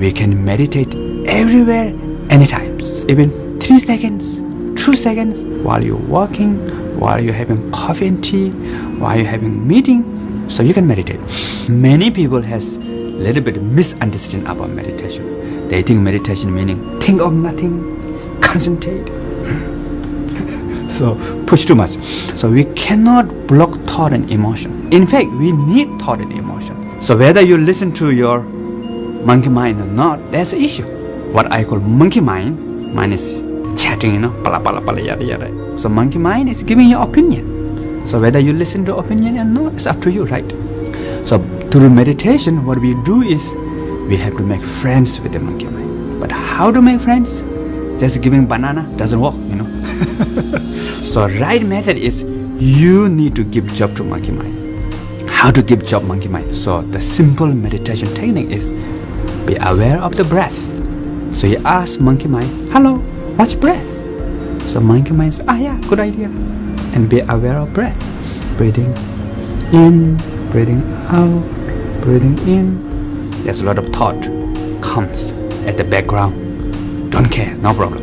we can meditate everywhere, anytime, even 3 seconds, 2 seconds, while you're walking, while you're having coffee and tea, while you're having meeting, so you can meditate. Many people has little bit misunderstanding about meditation. They think meditation meaning think of nothing, concentrate. So push too much. So we cannot block thought and emotion. In fact, we need thought and emotion. So whether you listen to your monkey mind or not, that's the issue. What I call monkey mind, mine is chatting, pala pala pala yada yada. So monkey mind is giving your opinion. So whether you listen to opinion or not, it's up to you, right? So through meditation, what we do is we have to make friends with the monkey mind. But how to make friends? Just giving banana doesn't work, So right method is you need to give job to monkey mind. How to give job monkey mind? So the simple meditation technique is be aware of the breath. So you ask monkey mind, hello, what's breath? So monkey mind says, yeah, good idea. And be aware of breath. Breathing in, breathing out, breathing in. There's a lot of thought comes at the background. Don't care, no problem.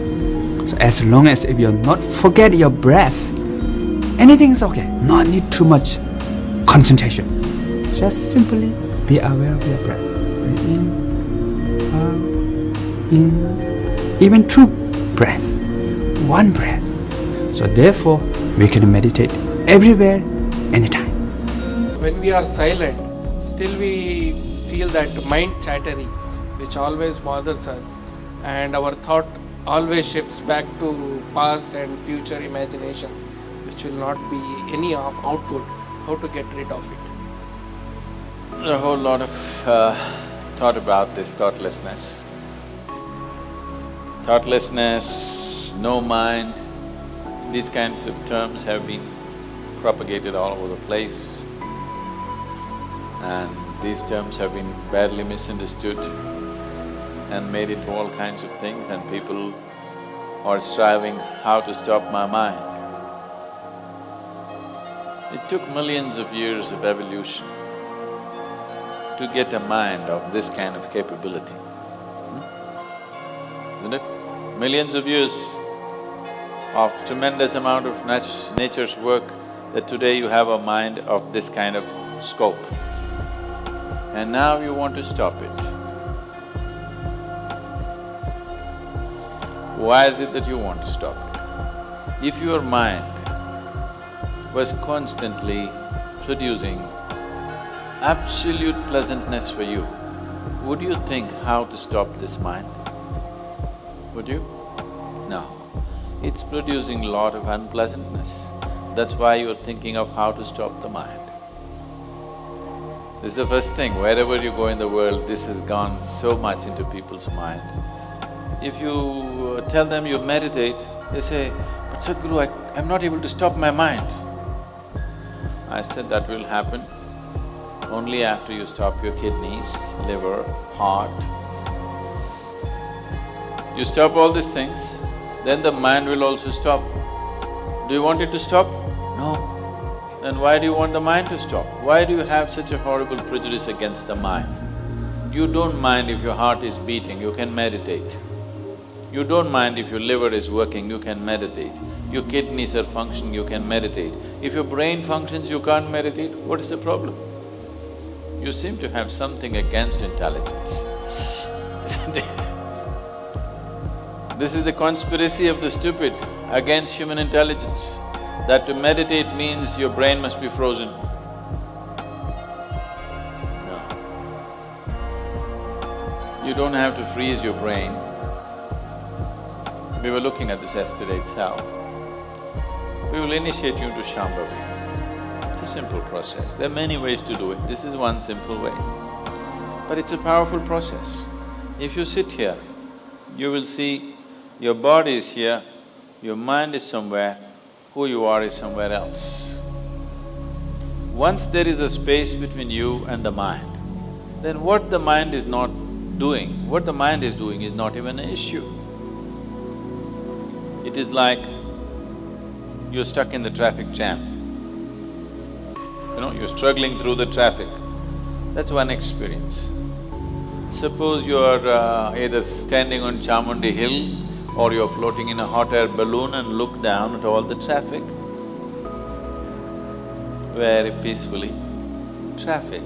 So as long as if you're not forget your breath, anything is okay. Not need too much concentration. Just simply be aware of your breath. Breathe in, out, in. Even 2 breath, 1 breath. So therefore, we can meditate everywhere, anytime. When we are silent, still we feel that mind chattery, which always bothers us, and our thought always shifts back to past and future imaginations, which will not be any of output. How to get rid of it? A whole lot of thought about this thoughtlessness. Thoughtlessness, no mind, these kinds of terms have been propagated all over the place, and these terms have been badly misunderstood and made into all kinds of things, and people are striving how to stop my mind. It took millions of years of evolution to get a mind of this kind of capability, isn't it? Millions of years of tremendous amount of nature's work that today you have a mind of this kind of scope. And now you want to stop it. Why is it that you want to stop it? If your mind was constantly producing absolute pleasantness for you, would you think how to stop this mind? Would you? No. It's producing a lot of unpleasantness. That's why you're thinking of how to stop the mind. This is the first thing, wherever you go in the world, this has gone so much into people's mind. If you tell them you meditate, they say, but Sadhguru, I'm not able to stop my mind. I said that will happen only after you stop your kidneys, liver, heart. You stop all these things, then the mind will also stop. Do you want it to stop? No. Then why do you want the mind to stop? Why do you have such a horrible prejudice against the mind? You don't mind if your heart is beating, you can meditate. You don't mind if your liver is working, you can meditate. Your kidneys are functioning, you can meditate. If your brain functions, you can't meditate, what is the problem? You seem to have something against intelligence, isn't it? This is the conspiracy of the stupid against human intelligence, that to meditate means your brain must be frozen. No. You don't have to freeze your brain. We were looking at this yesterday itself. We will initiate you into Shambhavi. It's a simple process. There are many ways to do it. This is one simple way. But it's a powerful process. If you sit here, you will see your body is here, your mind is somewhere, who you are is somewhere else. Once there is a space between you and the mind, then what the mind is not doing, what the mind is doing is not even an issue. It is like you're stuck in the traffic jam. You're struggling through the traffic. That's one experience. Suppose you are either standing on Chamundi Hill or you're floating in a hot air balloon and look down at all the traffic. Very peacefully, traffic.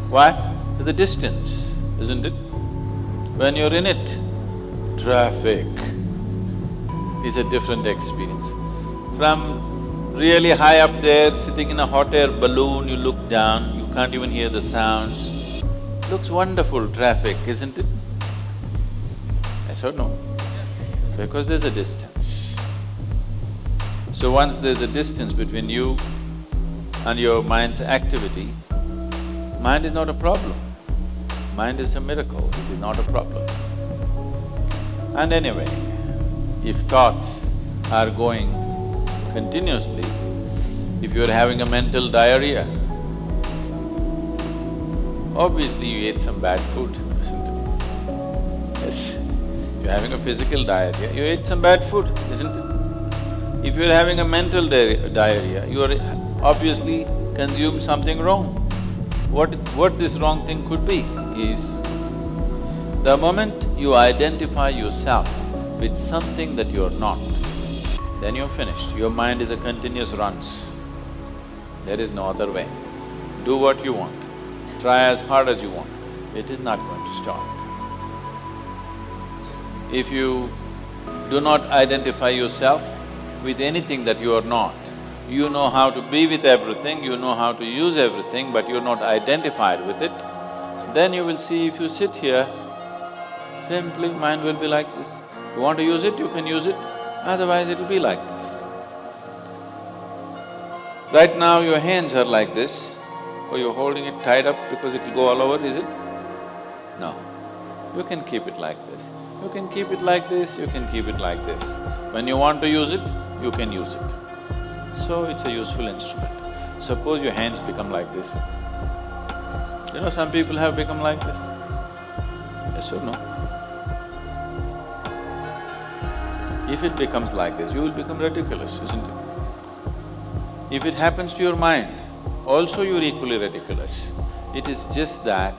Why? There's a distance, isn't it? When you're in it, traffic is a different experience. From really high up there, sitting in a hot air balloon, you look down, you can't even hear the sounds. Looks wonderful, traffic, isn't it? Yes or no? Because there's a distance. So once there's a distance between you and your mind's activity, mind is not a problem. Mind is a miracle, it is not a problem. And anyway, if thoughts are going continuously, if you're having a mental diarrhea, obviously you ate some bad food, isn't it? Yes. You're having a physical diarrhea, you ate some bad food, isn't it? If you're having a mental diarrhea, you are obviously consumed something wrong. What this wrong thing could be is, the moment you identify yourself with something that you're not, then you're finished. Your mind is a continuous runs. There is no other way. Do what you want, try as hard as you want, it is not going to stop. If you do not identify yourself with anything that you are not, you know how to be with everything, you know how to use everything, but you're not identified with it, then you will see if you sit here, simply mind will be like this. You want to use it, you can use it, otherwise it'll be like this. Right now your hands are like this, or you're holding it tied up because it'll go all over, is it? No. You can keep it like this. You can keep it like this, you can keep it like this. When you want to use it, you can use it. So it's a useful instrument. Suppose your hands become like this. You know, some people have become like this. Yes or no? If it becomes like this, you will become ridiculous, isn't it? If it happens to your mind, also you're equally ridiculous. It is just that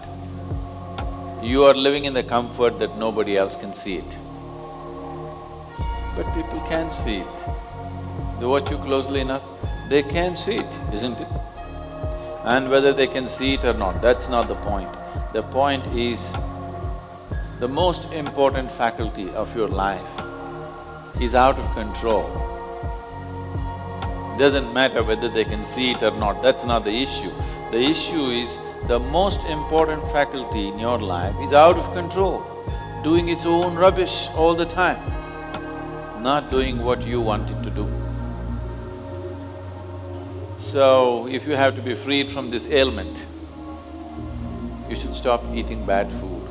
you are living in the comfort that nobody else can see it. But people can see it. They watch you closely enough, they can see it, isn't it? And whether they can see it or not, that's not the point. The point is, the most important faculty of your life is out of control. Doesn't matter whether they can see it or not, that's not the issue. The issue is, the most important faculty in your life is out of control, doing its own rubbish all the time, not doing what you want it to do. So, if you have to be freed from this ailment, you should stop eating bad food.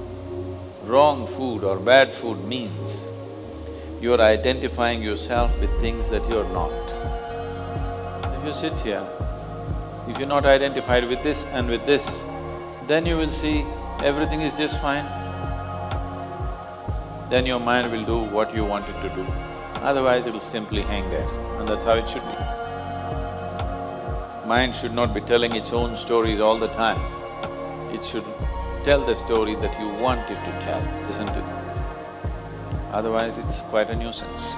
Wrong food or bad food means you're identifying yourself with things that you're not. If you sit here, if you're not identified with this and with this, then you will see everything is just fine. Then your mind will do what you want it to do. Otherwise, it will simply hang there, and that's how it should be. Mind should not be telling its own stories all the time. It should tell the story that you want it to tell, isn't it? Otherwise, it's quite a nuisance.